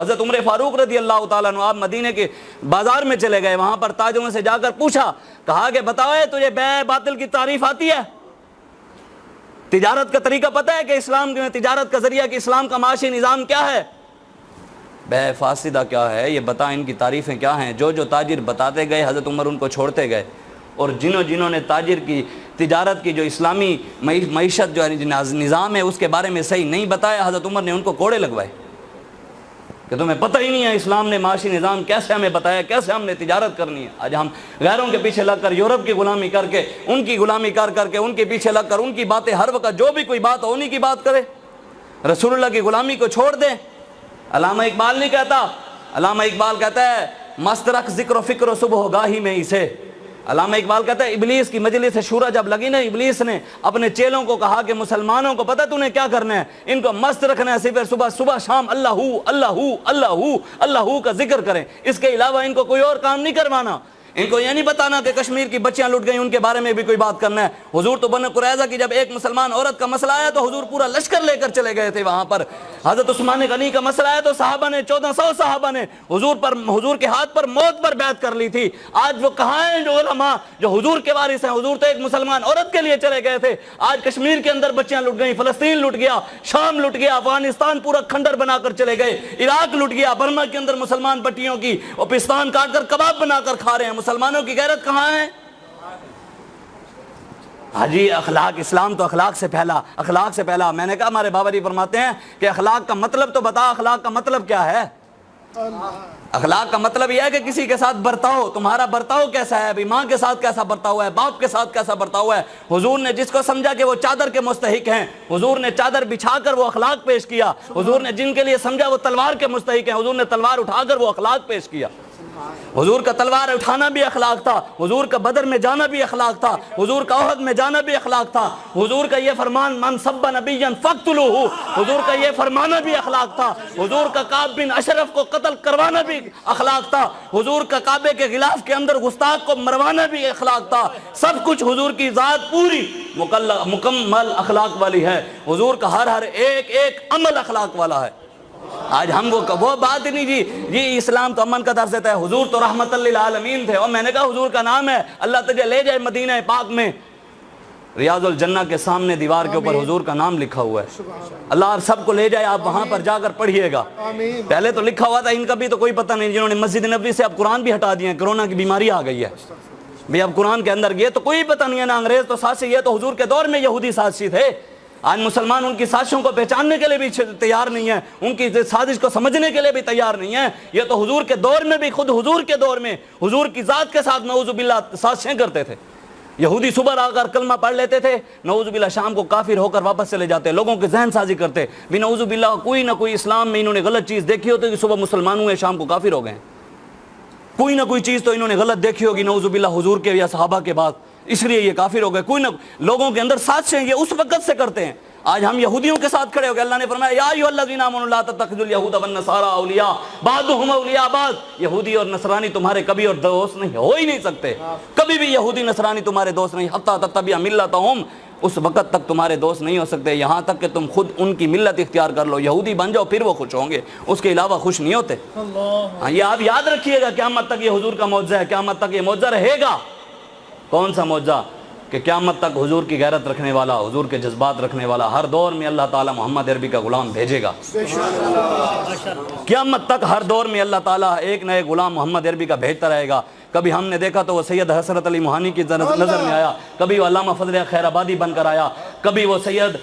حضرت عمر فاروق رضی اللہ تعالیٰ عنہ آپ مدینے کے بازار میں چلے گئے، وہاں پر تاجروں سے جا کر پوچھا، کہا کہ بتاؤ تجھے بیع باطل کی تعریف آتی ہے؟ تجارت کا طریقہ پتہ ہے کہ اسلام میں تجارت کا ذریعہ کہ اسلام کا معاشی نظام کیا ہے؟ بیع فاسدہ کیا ہے یہ بتا، ان کی تعریفیں کیا ہیں؟ جو تاجر بتاتے گئے حضرت عمر ان کو چھوڑتے گئے، اور جنہوں نے تاجر کی تجارت کی جو اسلامی معیشت جو نظام ہے اس کے بارے میں صحیح نہیں بتایا، حضرت عمر نے ان کو کوڑے لگوائے کہ تمہیں پتہ ہی نہیں ہے اسلام نے معاشی نظام کیسے ہمیں بتایا، کیسے ہم نے تجارت کرنی ہے۔ آج ہم غیروں کے پیچھے لگ کر، یورپ کی غلامی کر کے، ان کی غلامی کر کے، ان کے پیچھے لگ کر ان کی باتیں ہر وقت جو بھی کوئی بات ہو انہی کی بات کرے، رسول اللہ کی غلامی کو چھوڑ دیں۔ علامہ اقبال نہیں کہتا، علامہ اقبال کہتا ہے مست رکھ ذکر و فکر و صبح گاہی میں اسے۔ علامہ اقبال کہتا ہے ابلیس کی مجلس شورا جب لگی نا، ابلیس نے اپنے چیلوں کو کہا کہ مسلمانوں کو پتہ تو نے کیا کرنا ہے، ان کو مست رکھنا ہے، صرف صبح شام اللہ اللہ کا ذکر کریں، اس کے علاوہ ان کو کوئی اور کام نہیں کروانا۔ ان کو یہ نہیں بتانا کہ کشمیر کی بچیاں لٹ گئیں ان کے بارے میں بھی کوئی بات کرنا ہے۔ حضور تو بنو قریظہ کی جب ایک مسلمان عورت کا مسئلہ آیا تو حضور پورا لشکر لے کر چلے گئے تھے وہاں پر۔ حضرت عثمان غنی کا مسئلہ آیا تو صحابہ نے 1400 صحابہ نے حضور کے ہاتھ پر موت پر بیعت کر لی تھی۔ آج وہ کہاں ہیں جو علماء جو حضور کے وارث ہیں؟ حضور تو ایک مسلمان عورت کے لیے چلے گئے تھے، آج کشمیر کے اندر بچیاں لٹ گئیں، فلسطین لٹ گیا، شام لٹ گیا، افغانستان پورا کھنڈر بنا کر چلے گئے، عراق لٹ گیا، برما کے اندر مسلمان بٹیوں کی اور پستان کاٹ کر کباب بنا کر کھا رہے ہیں۔ مسلمانوں کی غیرت کہاں ہے؟ حاجی اخلاق، اسلام تو اخلاق سے پہلا۔ میں نے کہا ہمارے بابا جی فرماتے ہیں کہ اخلاق کا مطلب تو بتا، اخلاق کا مطلب کیا ہے؟ اخلاق کا مطلب یہ ہے کہ کسی کے ساتھ برتاؤ، تمہارا برتاؤ کیسا ہے، ماں کے ساتھ کیسا برتاؤ ہے، باپ کے ساتھ کیسا برتاؤ ہے۔ حضور نے جس کو سمجھا کہ وہ چادر کے مستحق ہیں، حضور نے چادر بچھا کر وہ اخلاق پیش کیا۔ حضور نے جن کے لیے سمجھا وہ تلوار کے مستحق ہیں، حضور نے تلوار اٹھا کر وہ اخلاق پیش کیا۔ حضور کا تلوار اٹھانا بھی اخلاق تھا، حضور کا بدر میں جانا بھی اخلاق تھا، حضور کا احد میں جانا بھی اخلاق تھا، حضور کا یہ فرمان من سب نبیا فاقتلوہ، حضور کا یہ فرمانا بھی اخلاق تھا، حضور کا کعب بن اشرف کو قتل کروانا بھی اخلاق تھا، حضور کا کعبے کے غلاف کے اندر گستاخ کو مروانا بھی اخلاق تھا۔ سب کچھ حضور کی ذات پوری مکمل اخلاق والی ہے، حضور کا ہر ایک عمل اخلاق والا ہے۔ آج ہم وہ بات نہیں جی اسلام تو امن کا درس دیتا ہے، حضور تو رحمت للعالمین تھے۔ اور میں نے کہا حضور کا نام ہے، اللہ تجھے لے جائے مدینہ پاک میں، ریاض الجنہ کے سامنے دیوار کے اوپر حضور کا نام لکھا ہوا ہے، اللہ آپ سب کو لے جائے، آپ وہاں پر جا کر پڑھیے گا۔ پہلے تو لکھا ہوا تھا، ان کا بھی تو کوئی پتہ نہیں، جنہوں نے مسجد نبوی سے اب قرآن بھی ہٹا دیا ہے، کرونا کی بیماری آ گئی ہے بھی اب قرآن کے اندر یہ تو کوئی پتہ نہیں ہے، نہ انگریز تو سازشی، یہ تو حضور کے دور میں یہودی سازشی تھے۔ آج مسلمان ان کی سازشوں کو پہچاننے کے لیے بھی تیار نہیں ہے، ان کی سازش کو سمجھنے کے لیے بھی تیار نہیں ہے۔ یہ تو حضور کے دور میں بھی، خود حضور کے دور میں حضور کی ذات کے ساتھ نعوذ باللہ سازشیں کرتے تھے۔ یہودی صبح آ کر کلمہ پڑھ لیتے تھے، نعوذ باللہ شام کو کافر ہو کر واپس چلے جاتے، لوگوں کے ذہن سازی کرتے بھی نعوذ باللہ کوئی نہ کوئی اسلام میں انہوں نے غلط چیز دیکھی ہوتی کہ صبح مسلمان ہوئے شام کو کافر ہو گئے، کوئی نہ کوئی چیز تو انہوں نے غلط دیکھی ہوگی نعوذ باللہ حضور کے یا صحابہ کے بعد، اس لیے یہ کافر ہو گئے۔ کوئی نہ لوگوں کے اندر سازشیں یہ اس وقت سے کرتے ہیں۔ آج ہم یہودیوں کے ساتھ کھڑے ہو گئے، اللہ نے فرمایا یا ایھا الذین آمنوا لا تتخذوا اليهود والنصارى اولیاء بعضهم اولیاء بعض، یہودی اور نصرانی تمہارے کبھی اور دوست نہیں ہو ہی نہیں سکتے، کبھی بھی یہودی نصرانی تمہارے دوست نہیں، حتی تتبع ملتهم، اس وقت تک تمہارے دوست نہیں ہو سکتے یہاں تک کہ تم خود ان کی ملت اختیار کر لو، یہودی بن جاؤ پھر وہ خوش ہوں گے، اس کے علاوہ خوش نہیں ہوتے۔ ہاں یہ آپ یاد رکھیے گا، قیامت تک یہ حضور کا معجزہ ہے، قیامت تک یہ معجزہ رہے گا۔ کون سا معجزہ؟ کہ قیامت تک حضور کی غیرت رکھنے والا، حضور کے جذبات رکھنے والا ہر دور میں اللہ تعالیٰ محمد عربی کا غلام بھیجے گا۔ قیامت تک ہر دور میں اللہ تعالیٰ ایک نہ ایک غلام محمد عربی کا بھیجتا رہے گا۔ کبھی ہم نے دیکھا تو وہ سید حسرت علی موہانی کی نظر میں آیا، کبھی وہ علامہ فضل خیر آبادی بن کر آیا، کبھی وہ سید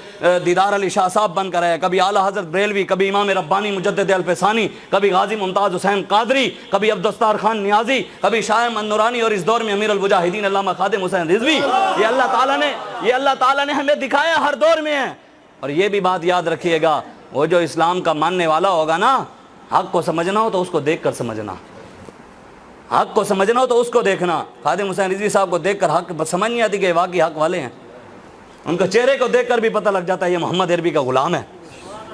دیدار علی شاہ صاحب بن کر آیا، کبھی اعلیٰ حضرت بریلوی، کبھی امام ربانی مجدد الفسانی، کبھی غازی ممتاز حسین قادری، کبھی عبدالستار خان نیازی، کبھی شاہ احمد نورانی، اور اس دور میں امیر المجاہدین علامہ خادم حسین رضوی۔ یہ اللہ تعالیٰ نے ہمیں دکھایا ہر دور میں ہے۔ اور یہ بھی بات یاد رکھیے گا، وہ جو اسلام کا ماننے والا ہوگا نا، حق کو سمجھنا ہو تو اس کو دیکھ کر سمجھنا، حق کو سمجھنا ہو تو اس کو دیکھنا۔ خادم حسین رضوی صاحب کو دیکھ کر حق سمجھ نہیں آتی کہ واقعی حق والے ہیں، ان کو چہرے کو دیکھ کر بھی پتہ لگ جاتا ہے یہ محمد عربی کا غلام ہے۔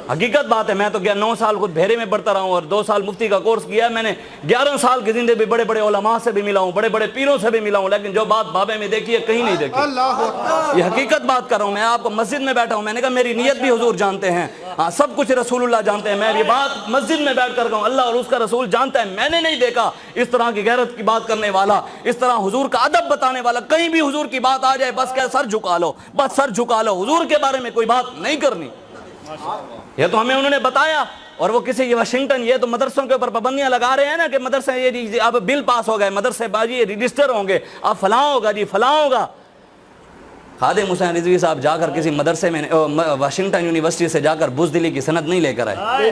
حقیقت بات ہے. میں تو 9 سال خود بھیرے میں پڑھتا رہا ہوں اور 2 سال مفتی کا کورس کیا ہے میں نے. 11 سال کی زندگی بڑے بڑے علماء سے بھی ملا ہوں, بڑے بڑے پیروں سے بھی ملا ہوں, لیکن جو بات بابے میں دیکھی ہے کہیں نہیں دیکھی. یہ حقیقت بات کر رہا ہوں. میں آپ کو مسجد میں بیٹھا ہوں, میں نے کہا میری نیت بھی حضور جانتے ہیں, ہاں سب کچھ رسول اللہ جانتے ہیں. میں یہ بات مسجد میں بیٹھ کر کہوں اللہ اور اس کا رسول جانتا ہے. میں نے نہیں دیکھا اس طرح کی غیرت کی بات کرنے والا, اس طرح حضور کا ادب بتانے والا. کہیں بھی حضور کی بات آ جائے بس کیا سر جھکا لو, بس سر جھکا لو, حضور کے بارے میں کوئی بات نہیں کرنی. یہ تو ہمیں انہوں نے بتایا. اور وہ کسی واشنگٹن, یہ تو مدرسوں کے اوپر پابندیاں لگا رہے ہیں نا کہ مدرسے یہ اب بل پاس ہو گئے, مدرسے باجی رجسٹر ہوں گے, اب فلاں ہوگا جی فلاں ہوگا. خادم حسین رضوی صاحب جا کر کسی مدرسے میں واشنگٹن یونیورسٹی سے جا کر بزدلی کی سند نہیں لے کر آئے,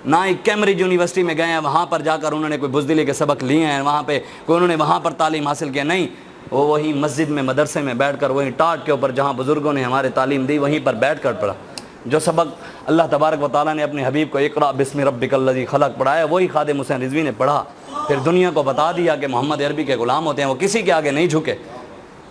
نہ ہی کیمبرج یونیورسٹی میں گئے ہیں وہاں پر جا کر انہوں نے کوئی بزدلی کے سبق لیے ہیں, وہاں پہ کوئی انہوں نے وہاں پر تعلیم حاصل کیا نہیں. وہ وہی مسجد میں مدرسے میں بیٹھ کر وہیں ٹاٹ کے اوپر جہاں بزرگوں نے ہمارے تعلیم دی وہیں پر بیٹھ کر پڑھا. جو سبق اللہ تبارک و تعالیٰ نے اپنے حبیب کو اقرأ بسم ربک الذی خلق پڑھایا وہی خادم حسین رضوی نے پڑھا. پھر دنیا کو بتا دیا کہ محمد عربی کے غلام ہوتے ہیں, وہ کسی کے آگے نہیں جھکے,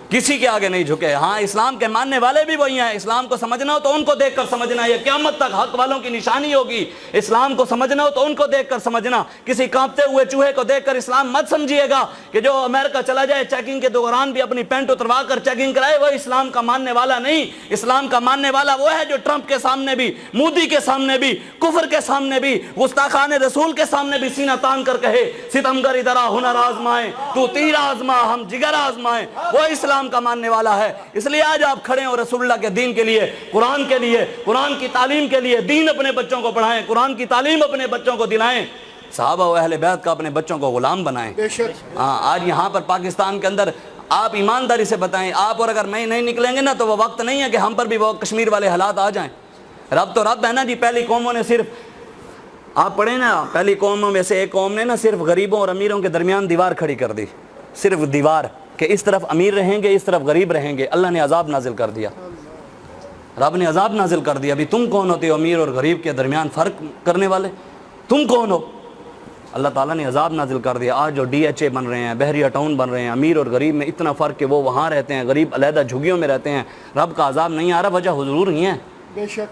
کسی کے آگے نہیں جھکے. ہاں اسلام کے ماننے والے بھی وہی ہیں. اسلام کو سمجھنا ہو تو ان کو دیکھ کر سمجھنا, یہ قیامت تک حق والوں کی نشانی ہوگی. اسلام کو سمجھنا ہو تو ان کو دیکھ کر سمجھنا. کسی کانپتے ہوئے چوہے کو دیکھ کر اسلام مت سمجھیے گا کہ جو امریکہ چلا جائے چیکنگ کے دوران بھی اپنی پینٹ اتروا کر چیکنگ کرائے, وہ اسلام کا ماننے والا نہیں. اسلام کا ماننے والا وہ ہے جو ٹرمپ کے سامنے بھی, مودی کے سامنے بھی, کفر کے سامنے بھی, گستاخان رسول کے سامنے بھی سینہ تان کر کہے ستمگر ادھر آ ہنر آزمائیں, تو تیر آزما ہم جگر آزمائیں. وہ اسلام کا ماننے والا ہے. اس لیے آج آپ کھڑے ہو رسول اللہ کے دین کے لیے, قرآن کے لیے, قرآن کی تعلیم کے لیے. دین اپنے بچوں کو پڑھائیں, قرآن کی تعلیم اپنے بچوں کو دلائیں, صحابہ و اہل بیت کا اپنے بچوں کو غلام بنائیں. ہاں آج یہاں پر پاکستان کے اندر آپ ایمانداری سے بتائیں, آپ اور اگر میں نہیں نکلیں گے نا تو وہ وقت نہیں ہے کہ ہم پر بھی وہ کشمیر والے حالات آ جائیں. رب تو رب ہے نا جی. پہلی قوموں نے صرف, آپ پڑھیں نا, پہلی قوموں میں سے ایک قوم نے نا صرف غریبوں اور امیروں کے درمیان دیوار کھڑی کر دی, صرف دیوار, کہ اس طرف امیر رہیں گے اس طرف غریب رہیں گے. اللہ نے عذاب نازل کر دیا, رب نے عذاب نازل کر دیا. ابھی تم کون ہوتے ہو امیر اور غریب کے درمیان فرق کرنے والے, تم کون ہو؟ اللہ تعالیٰ نے عذاب نازل کر دیا. آج جو ڈی ایچ اے بن رہے ہیں, بحریہ ٹاؤن بن رہے ہیں, امیر اور غریب میں اتنا فرق کہ وہ وہاں رہتے ہیں, غریب علیحدہ جھگیوں میں رہتے ہیں. رب کا عذاب نہیں آ رہا, وجہ حضور ہی ہے.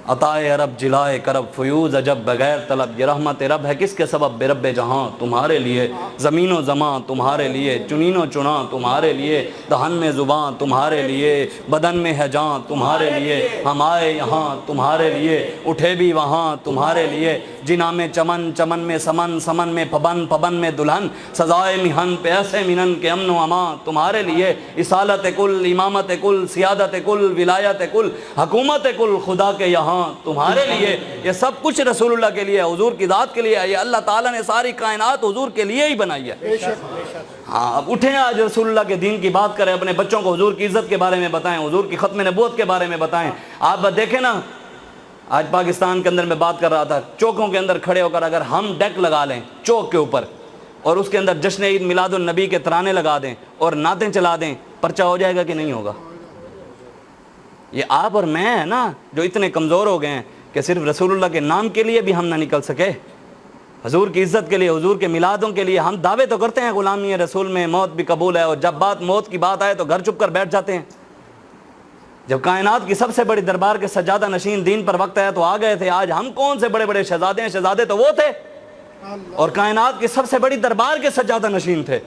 عطائے رب جلائے کرب فیوز عجب بغیر طلب, یہ رحمت رب ہے کس کے سبب, بے رب جہاں تمہارے لیے, زمین و زمان تمہارے لیے, چنین و چنا تمہارے لیے, دہن میں زبان تمہارے لیے, بدن میں ہے جان تمہارے لیے, ہم آئے یہاں تمہارے لیے, اٹھے بھی وہاں تمہارے لیے, جنا میں چمن, چمن میں سمن, سمن میں پبن, پبن میں دلہن, سزائے مہن پہ ایسے منن کے امن و امان تمہارے لیے, اصالت کل, امامت کل, سیادت کل, ولایت کل, حکومت کل خدا کے یہاں تمہارے لیے. یہ سب کچھ رسول اللہ کے لیے, حضور کی ذات کے لیے. یہ اللہ تعالیٰ نے ساری کائنات حضور کے لیے ہی بنائی ہے. ہاں اب اٹھیں آج رسول اللہ کے دین کی بات کریں, اپنے بچوں کو حضور کی عزت کے بارے میں بتائیں, حضور کی ختم نبوت کے بارے میں بتائیں. آپ دیکھیں نا آج پاکستان کے اندر میں بات کر رہا تھا, چوکوں کے اندر کھڑے ہو کر اگر ہم ڈیک لگا لیں چوک کے اوپر اور اس کے اندر جشن عید میلاد النبی کے ترانے لگا دیں اور نعتیں چلا دیں, پرچہ ہو جائے گا کہ نہیں ہوگا؟ یہ آپ اور میں ہیں نا جو اتنے کمزور ہو گئے ہیں کہ صرف رسول اللہ کے نام کے لیے بھی ہم نہ نکل سکے, حضور کی عزت کے لیے, حضور کے میلادوں کے لیے. ہم دعوے تو کرتے ہیں غلامی رسول میں موت بھی قبول ہے, اور جب موت کی بات آئے تو گھر چپ کر بیٹھ جاتے ہیں. جب کائنات کی سب سے بڑی دربار کے سجادہ نشین دین پر وقت ہے تو آ گئے تھے. آج ہم کون سے بڑے بڑے شہزادے ہیں, شہزادے تو وہ تھے, اور کائنات کی سب سے بڑی دربار کے سجادہ نشین تھے.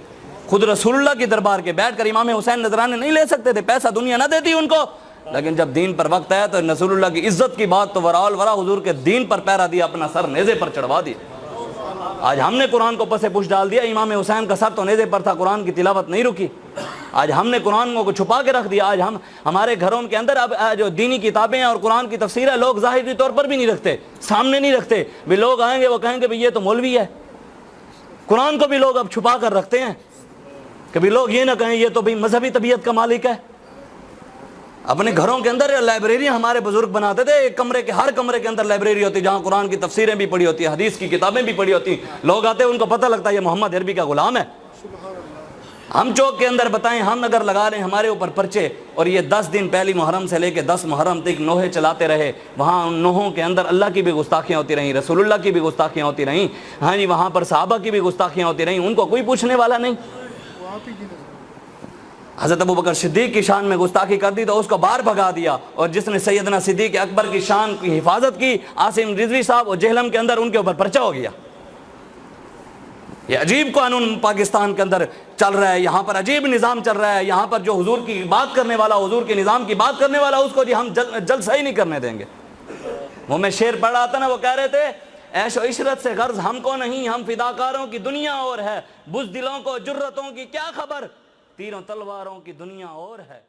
خود رسول اللہ کی دربار کے بیٹھ کر امام حسین نذرانے نہیں لے سکتے تھے, پیسہ دنیا نہ دیتی ان کو, لیکن جب دین پر وقت ہے تو رسول اللہ کی عزت کی بات تو ورا حضور کے دین پر پیرا دیا, اپنا سر نیزے پر چڑھوا دیا. آج ہم نے قرآن کو پس پوچھ ڈال دیا. امام حسین کا سر تو نیزے پر تھا, قرآن کی تلاوت نہیں رکی. آج ہم نے قرآن کو چھپا کے رکھ دیا. آج ہمارے گھروں کے اندر اب جو دینی کتابیں ہیں اور قرآن کی تفسیر ہے لوگ ظاہری طور پر بھی نہیں رکھتے, سامنے نہیں رکھتے. بھی لوگ آئیں گے وہ کہیں گے بھی یہ تو مولوی ہے. قرآن کو بھی لوگ اب چھپا کر رکھتے ہیں کہ بھی لوگ یہ نہ کہیں یہ تو بھی مذہبی طبیعت کا مالک ہے. اپنے گھروں کے اندر لائبریری ہمارے بزرگ بناتے تھے, ایک کمرے کے, ہر کمرے کے اندر لائبریری ہوتی جہاں قرآن کی تفسیریں بھی پڑھی ہوتی ہیں, حدیث کی کتابیں بھی پڑھی ہوتی ہیں. لوگ آتے ہیں ان کو پتہ لگتا ہے یہ محمد عربی کا غلام ہے. ہم چوک کے اندر بتائیں, ہم اگر لگا رہے ہیں ہمارے اوپر پرچے, اور یہ 10 دن پہلی محرم سے لے کے 10 محرم تک نوحے چلاتے رہے, وہاں ان نوحوں کے اندر اللہ کی بھی گستاخیاں ہوتی رہیں, رسول اللہ کی بھی گستاخیاں ہوتی رہیں, ہاں جی وہاں پر صحابہ کی بھی گستاخیاں ہوتی رہیں, ان کو کوئی پوچھنے والا نہیں. حضرت ابوبکر صدیق کی شان میں گستاخی کر دی تو اس کو باہر بھگا دیا، اور جس نے سیدنا صدیق اکبر کی شان کی حفاظت کی، عاصم رضوی صاحب، اور جہلم کے اندر ان کے اوپر پرچہ ہو گیا۔ یہ عجیب قانون پاکستان کے اندر چل رہا ہے، یہاں پر عجیب نظام چل رہا ہے، یہاں پر جو حضور کی بات کرنے والا، حضور کے نظام کی بات کرنے والا، اس کو جی ہم جلسہ ہی نہیں کرنے دیں گے۔ وہ میں شعر پڑھ رہا تھا نا، وہ کہہ رہے تھے عیش و عشرت سے غرض ہم کو نہیں، ہم فداکاروں کی دنیا اور ہے، بزدلوں کو جرتوں کی کیا خبر، تیروں تلواروں کی دنیا اور ہے۔